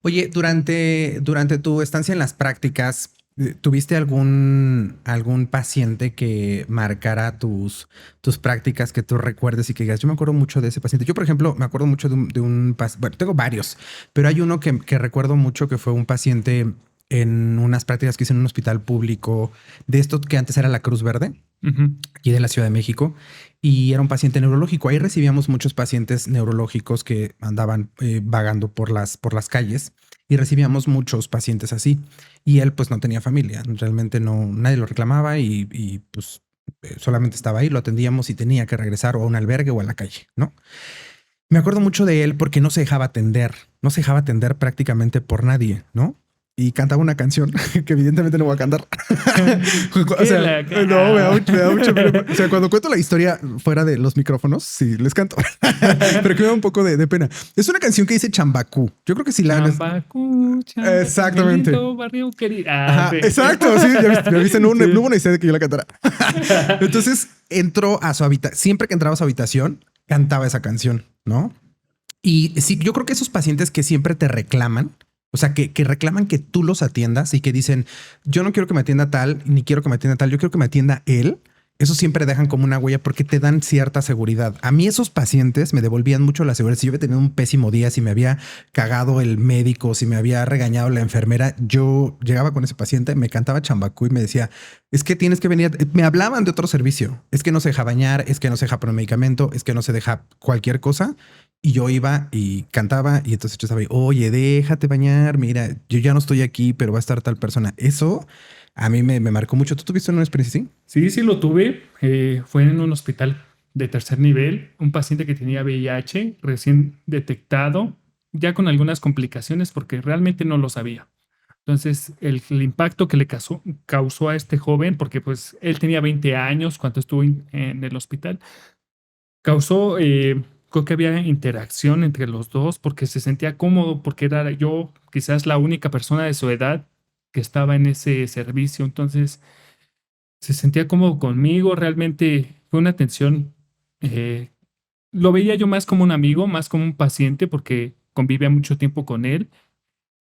Oye, durante tu estancia en las prácticas, ¿tuviste algún paciente que marcara tus prácticas que tú recuerdes y que digas, yo me acuerdo mucho de ese paciente? Yo, por ejemplo, me acuerdo mucho de un paciente, bueno, tengo varios, pero hay uno que recuerdo mucho que fue un paciente en unas prácticas que hice en un hospital público de esto que antes era la Cruz Verde Ujú. aquí de la Ciudad de México, y era un paciente neurológico. Ahí recibíamos muchos pacientes neurológicos que andaban vagando por las calles, y recibíamos muchos pacientes así. Y él pues no tenía familia, realmente no, nadie lo reclamaba, pues solamente estaba ahí, lo atendíamos y tenía que regresar o a un albergue o a la calle, ¿no? Me acuerdo mucho de él porque no se dejaba atender, no se dejaba atender prácticamente por nadie, ¿no? Y cantaba una canción que evidentemente no voy a cantar. O ¿Qué sea, la no, me da mucho pena. ca- O sea, cuando cuento la historia fuera de los micrófonos, sí, les canto. Pero que me da un poco de pena. Es una canción que dice Chambacú. Yo creo que sí la han... Chambacu, Chambacu, mi Exactamente. lindo barrio querido. Ajá, Sí. exacto. Sí, ya viste, no Sí. hubo necesidad de que yo la cantara. Entonces entró a su habitación. Siempre que entraba a su habitación, cantaba esa canción, ¿no? Y sí, yo creo que esos pacientes que siempre te reclaman, o sea, que reclaman que tú los atiendas y que dicen, yo no quiero que me atienda tal, ni quiero que me atienda tal, yo quiero que me atienda él. Eso siempre dejan como una huella porque te dan cierta seguridad. A mí esos pacientes me devolvían mucho la seguridad. Si yo había tenido un pésimo día, si me había cagado el médico, si me había regañado la enfermera, yo llegaba con ese paciente, me cantaba chambacú y me decía, es que tienes que venir. Me hablaban de otro servicio. Es que no se deja bañar, es que no se deja poner medicamento, es que no se deja cualquier cosa. Y yo iba y cantaba y entonces yo estaba ahí, oye, déjate bañar, mira, yo ya no estoy aquí, pero va a estar tal persona. Eso a mí me marcó mucho. ¿Tú tuviste una experiencia así? Sí, sí lo tuve. Fue en un hospital de tercer nivel, un paciente que tenía VIH recién detectado, ya con algunas complicaciones porque realmente no lo sabía. Entonces, el impacto que le causó a este joven, porque pues él tenía 20 años cuando estuvo en el hospital, causó, creo que había interacción entre los dos porque se sentía cómodo, porque era yo quizás la única persona de su edad que estaba en ese servicio. Entonces, se sentía cómodo conmigo. Realmente fue una atención, eh, lo veía yo más como un amigo, más como un paciente, porque convivía mucho tiempo con él.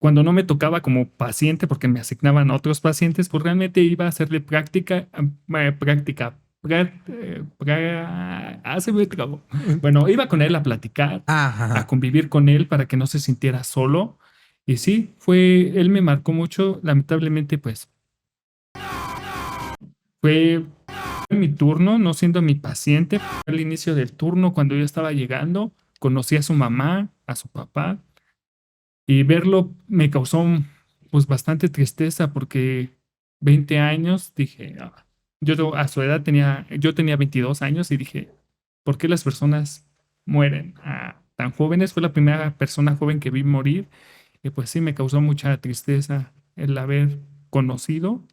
Cuando no me tocaba como paciente, porque me asignaban a otros pacientes, pues realmente iba a hacerle práctica, se me trabó. Bueno, iba con él a platicar, a Ajá. convivir con él para que no se sintiera solo. Y sí, él me marcó mucho. Lamentablemente, pues fue mi turno, no siendo mi paciente. Al inicio del turno, cuando yo estaba llegando, conocí a su mamá, a su papá, y verlo me causó pues bastante tristeza porque 20 años, dije, a su edad yo tenía 22 años y dije, ¿por qué las personas mueren tan jóvenes? Fue la primera persona joven que vi morir y pues sí, me causó mucha tristeza el haber conocido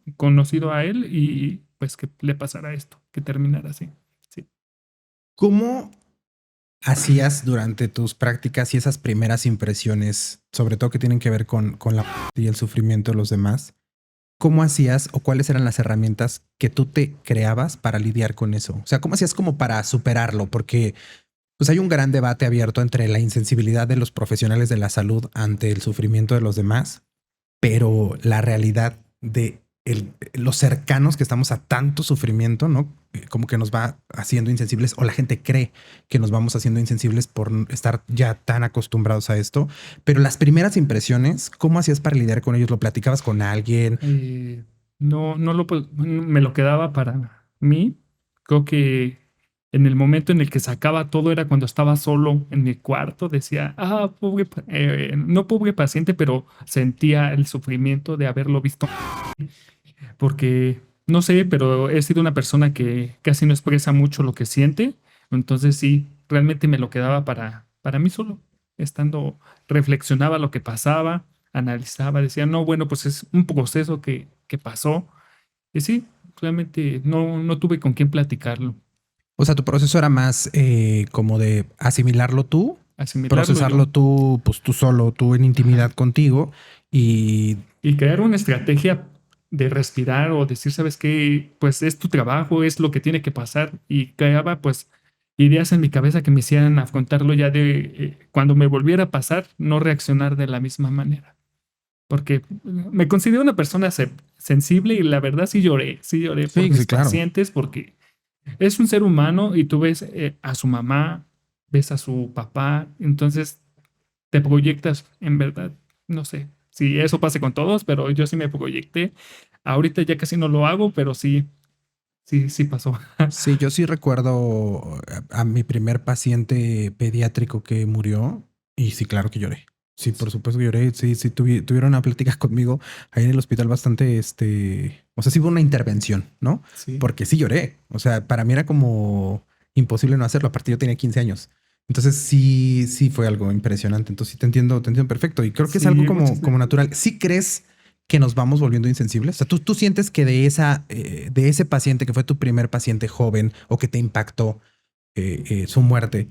a él y pues que le pasara esto, que terminara así. Sí. ¿Cómo hacías durante tus prácticas y esas primeras impresiones, sobre todo que tienen que ver con la y el sufrimiento de los demás? ¿Cómo hacías o cuáles eran las herramientas que tú te creabas para lidiar con eso? O sea, ¿cómo hacías como para superarlo? Porque pues hay un gran debate abierto entre la insensibilidad de los profesionales de la salud ante el sufrimiento de los demás, pero la realidad de los cercanos que estamos a tanto sufrimiento, ¿no? Como que nos va haciendo insensibles, o la gente cree que nos vamos haciendo insensibles por estar ya tan acostumbrados a esto. Pero las primeras impresiones, ¿cómo hacías para lidiar con ellos? ¿Lo platicabas con alguien? Eh, no, me lo quedaba para mí. Creo que en el momento en el que sacaba todo era cuando estaba solo en mi cuarto. Decía, no pobre paciente, pero sentía el sufrimiento de haberlo visto. Porque, no sé, pero he sido una persona que casi no expresa mucho lo que siente. Entonces sí, realmente me lo quedaba para mí solo, estando, reflexionaba lo que pasaba, analizaba, decía, no, bueno, pues es un proceso que pasó. Y sí, realmente no tuve con quién platicarlo, O sea, tu proceso era más como de asimilarlo tú, asimilarlo yo procesarlo tú, pues tú solo, tú en intimidad ajá, contigo y... y crear una estrategia de respirar o decir, ¿sabes qué? Pues es tu trabajo, es lo que tiene que pasar. Y creaba pues ideas en mi cabeza que me hicieran afrontarlo ya cuando me volviera a pasar, no reaccionar de la misma manera. porque me considero una persona sensible y la verdad sí lloré por Sí, mis sí, claro. pacientes porque es un ser humano y tú ves a su mamá, ves a su papá, entonces te proyectas en verdad, no sé si eso pase con todos, pero yo sí me proyecté. Ahorita ya casi no lo hago, pero sí, sí pasó. Sí, yo sí recuerdo a mi primer paciente pediátrico que murió y sí, claro que lloré. Sí, por supuesto que lloré. Sí, sí, tuvieron una plática conmigo ahí en el hospital bastante, o sea, sí hubo una intervención, ¿no? Sí, Porque sí lloré. O sea, para mí era como imposible no hacerlo. Aparte yo tenía 15 años. Entonces sí, sí fue algo impresionante. Entonces sí te entiendo perfecto. Y creo que es algo sí, muchas como gracias. natural. ¿Sí crees que nos vamos volviendo insensibles? O sea, tú sientes que de ese paciente que fue tu primer paciente joven o que te impactó su muerte,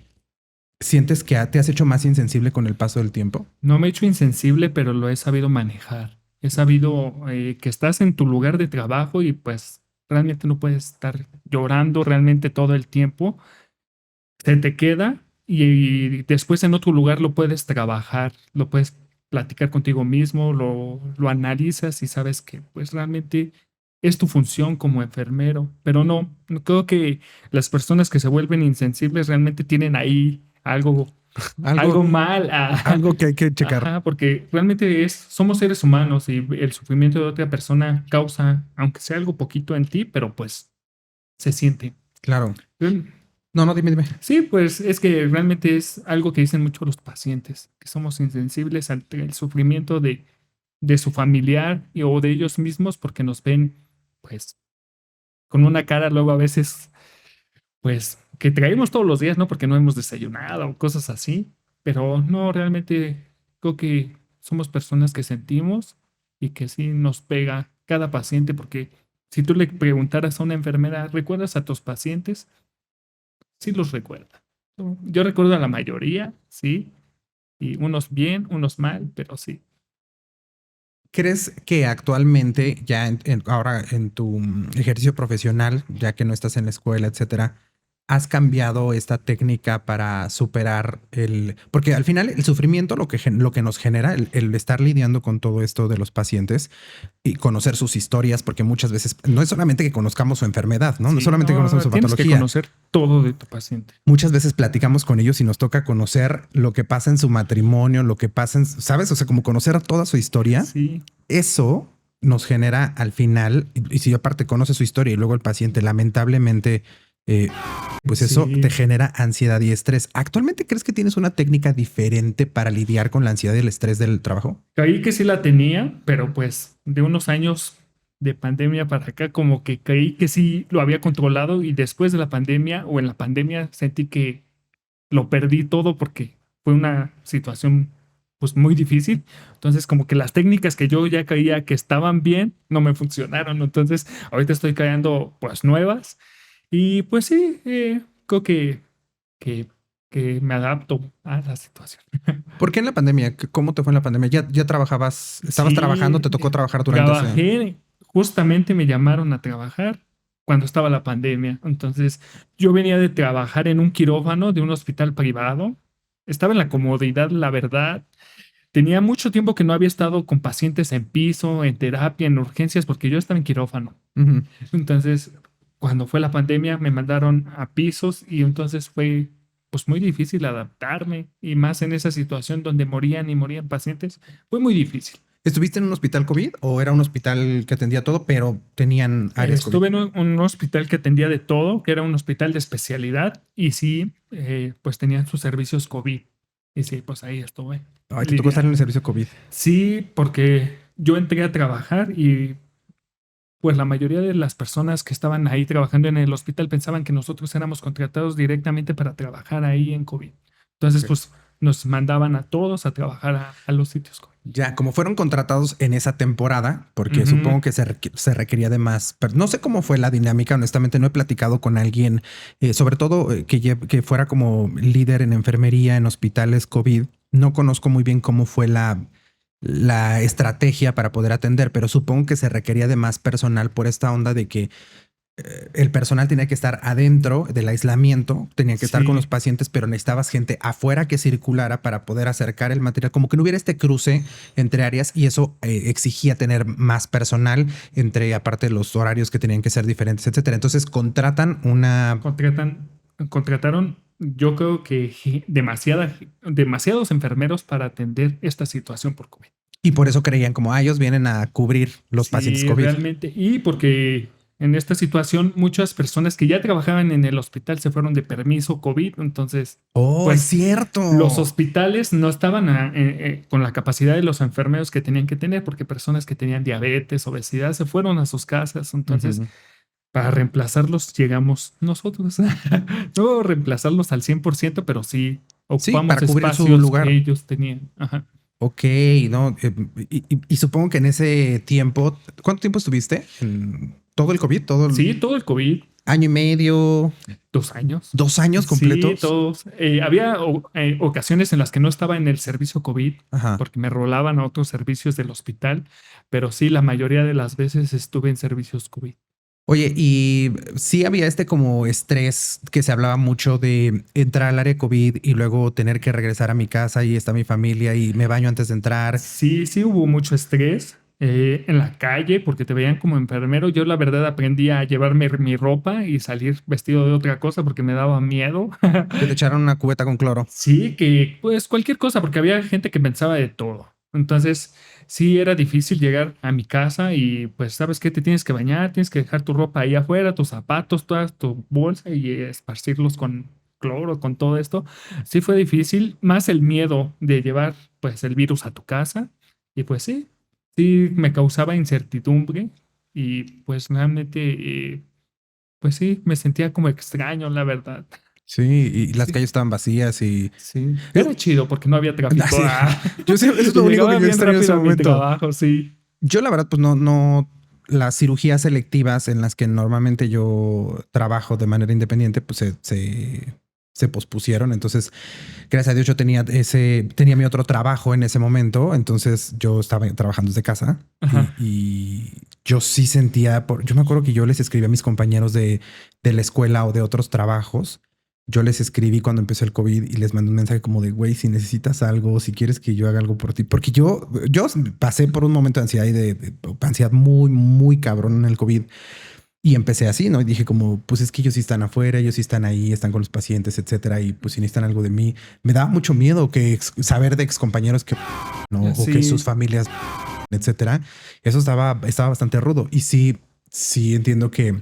¿sientes que te has hecho más insensible con el paso del tiempo? No me he hecho insensible, pero lo he sabido manejar. He sabido que estás en tu lugar de trabajo y pues realmente no puedes estar llorando realmente todo el tiempo. Se te queda y después en otro lugar lo puedes trabajar, lo puedes platicar contigo mismo, lo analizas y sabes que pues realmente es tu función como enfermero. Pero no creo que las personas que se vuelven insensibles realmente tienen ahí Algo, algo mal. algo que hay que checar. Ajá, porque realmente somos seres humanos y el sufrimiento de otra persona causa, aunque sea algo poquito en ti, pero pues se siente. Claro. Real- No, no, dime, dime. Sí, pues es que realmente es algo que dicen mucho los pacientes, que somos insensibles ante el sufrimiento de su familiar o de ellos mismos porque nos ven, pues, con una cara luego a veces, pues, que traemos todos los días, ¿no? Porque no hemos desayunado o cosas así, pero no, realmente creo que somos personas que sentimos y que sí nos pega cada paciente porque si tú le preguntaras a una enfermera, ¿recuerdas a tus pacientes? Sí los recuerda. Yo recuerdo a la mayoría, sí, y unos bien, unos mal, pero sí. ¿Crees que actualmente, ya ahora en tu ejercicio profesional, ya que no estás en la escuela, etcétera, has cambiado esta técnica para superar porque al final el sufrimiento lo que nos genera, el estar lidiando con todo esto de los pacientes y conocer sus historias, porque muchas veces no es solamente que conozcamos su enfermedad, ¿no? No es Sí, solamente que conozcamos no, su tienes que patología. conocer todo de tu paciente. Muchas veces platicamos con ellos y nos toca conocer lo que pasa en su matrimonio, lo que pasa ¿sabes? O sea, como conocer toda su historia. Sí, Eso nos genera al final, y si aparte conoce su historia y luego el paciente lamentablemente, eh, pues eso te sí. genera ansiedad y estrés. ¿Actualmente crees que tienes una técnica diferente para lidiar con la ansiedad y el estrés del trabajo? Creí que sí la tenía, pero pues de unos años de pandemia para acá, como que creí que sí lo había controlado y después de la pandemia o en la pandemia sentí que lo perdí todo porque fue una situación pues muy difícil. Entonces como que las técnicas que yo ya creía que estaban bien no me funcionaron. Entonces ahorita estoy creando pues nuevas y pues sí, creo que, que me adapto a la situación. ¿Por qué en la pandemia? ¿Cómo te fue en la pandemia? ¿Ya trabajabas, estabas trabajando, Sí, te tocó trabajar durante ese? trabajé, justamente me llamaron a trabajar cuando estaba la pandemia. Entonces, yo venía de trabajar en un quirófano de un hospital privado. Estaba en la comodidad, la verdad. Tenía mucho tiempo que no había estado con pacientes en piso, en terapia, en urgencias, porque yo estaba en quirófano. Ujú. Entonces, cuando fue la pandemia, me mandaron a pisos y entonces fue pues muy difícil adaptarme y más en esa situación donde morían y morían pacientes, fue muy difícil. ¿Estuviste en un hospital COVID o era un hospital que atendía todo, pero tenían áreas COVID? Estuve en un hospital que atendía de todo, que era un hospital de especialidad y sí, pues tenían sus servicios COVID. Y sí, pues ahí estuve Ay, te tocó estar en el lidiando. servicio COVID. Sí, porque yo entré a trabajar y pues la mayoría de las personas que estaban ahí trabajando en el hospital pensaban que nosotros éramos contratados directamente para trabajar ahí en COVID. Entonces, Ok. pues nos mandaban a todos a trabajar a los sitios COVID. Ya, como fueron contratados en esa temporada, porque Ujú. supongo que se requería de más, pero no sé cómo fue la dinámica, honestamente no he platicado con alguien, sobre todo que fuera como líder en enfermería en hospitales COVID. No conozco muy bien cómo fue la estrategia para poder atender, pero supongo que se requería de más personal por esta onda de que el personal tenía que estar adentro del aislamiento, tenían que estar con los Sí, pacientes, pero necesitabas gente afuera que circulara para poder acercar el material, como que no hubiera este cruce entre áreas y eso exigía tener más personal entre aparte los horarios que tenían que ser diferentes, etcétera. Entonces contratan una contratan, contrataron, yo creo que demasiados enfermeros para atender esta situación por COVID. y por eso creían como ellos vienen a cubrir los pacientes Sí, COVID. realmente. Y porque en esta situación muchas personas que ya trabajaban en el hospital se fueron de permiso COVID, entonces, Oh, es pues cierto. los hospitales no estaban con la capacidad de los enfermeros que tenían que tener, porque personas que tenían diabetes, obesidad, se fueron a sus casas. Entonces, Ujú. para reemplazarlos llegamos nosotros. No reemplazarlos al 100%, pero sí Sí, ocupamos para cubrir su espacios que lugar. ellos tenían. Ajá. Ok, no. Y supongo que en ese tiempo, ¿cuánto tiempo estuviste? ¿En todo el COVID? ¿Todo Sí, el todo el COVID, año y medio? 2 años. 2 años Sí, completos? todos. Había ocasiones en las que no estaba en el servicio COVID Ajá. porque me rolaban a otros servicios del hospital, pero sí, la mayoría de las veces estuve en servicios COVID. Oye, y sí había este como estrés que se hablaba mucho de entrar al área COVID y luego tener que regresar a mi casa y está mi familia y me baño antes de entrar. Sí, sí hubo mucho estrés en la calle porque te veían como enfermero. Yo la verdad aprendí a llevarme mi ropa y salir vestido de otra cosa porque me daba miedo. Que te echaron una cubeta con cloro. Sí, que pues cualquier cosa, porque había gente que pensaba de todo. Entonces, sí era difícil llegar a mi casa y pues, ¿sabes qué? Te tienes que bañar, tienes que dejar tu ropa ahí afuera, tus zapatos, toda tu bolsa y esparcirlos con cloro, con todo esto. Sí fue difícil, más el miedo de llevar pues el virus a tu casa. Y pues sí, sí me causaba incertidumbre y pues realmente, pues sí, me sentía como extraño, la verdad. Sí, y las Sí. calles estaban vacías y Sí, era chido porque no había tráfico. así. Yo sí, eso es Y lo único que llegaba yo bien extraño en ese rápido a mi momento. trabajo, sí. Yo la verdad, pues no, las cirugías selectivas en las que normalmente yo trabajo de manera independiente, pues se pospusieron. Entonces, gracias a Dios yo tenía mi otro trabajo en ese momento. Entonces yo estaba trabajando desde casa Ajá. y yo sí sentía, yo me acuerdo que yo les escribí a mis compañeros de la escuela o de otros trabajos. Yo les escribí cuando empezó el COVID y les mandé un mensaje como de, güey, si necesitas algo, si quieres que yo haga algo por ti, porque yo pasé por un momento de ansiedad y de ansiedad muy, muy cabrón en el COVID y empecé así, ¿no? Y dije como, pues es que ellos sí están afuera, ellos sí están ahí, están con los pacientes, etcétera, y pues si necesitan algo de mí, me daba mucho miedo que saber de excompañeros que no, o que sus Sí, familias, etcétera. Eso estaba bastante rudo y sí entiendo que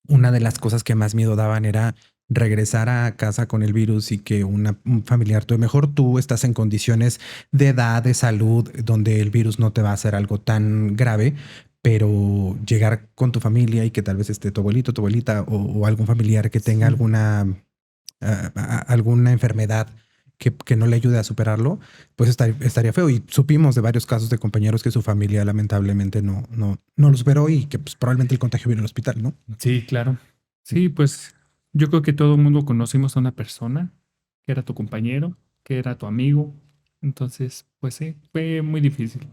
una de las cosas que más miedo daban era regresar a casa con el virus y que un familiar tuyo, mejor tú estás en condiciones de edad, de salud, donde el virus no te va a hacer algo tan grave, pero llegar con tu familia y que tal vez esté tu abuelito, tu abuelita o algún familiar que tenga sí. alguna enfermedad que no le ayude a superarlo, pues estaría feo. Y supimos de varios casos de compañeros que su familia lamentablemente no lo superó y que pues, probablemente el contagio vino al hospital, ¿no? Sí, claro. Sí, pues yo creo que todo el mundo conocimos a una persona que era tu compañero, que era tu amigo. Entonces, pues sí, fue muy difícil.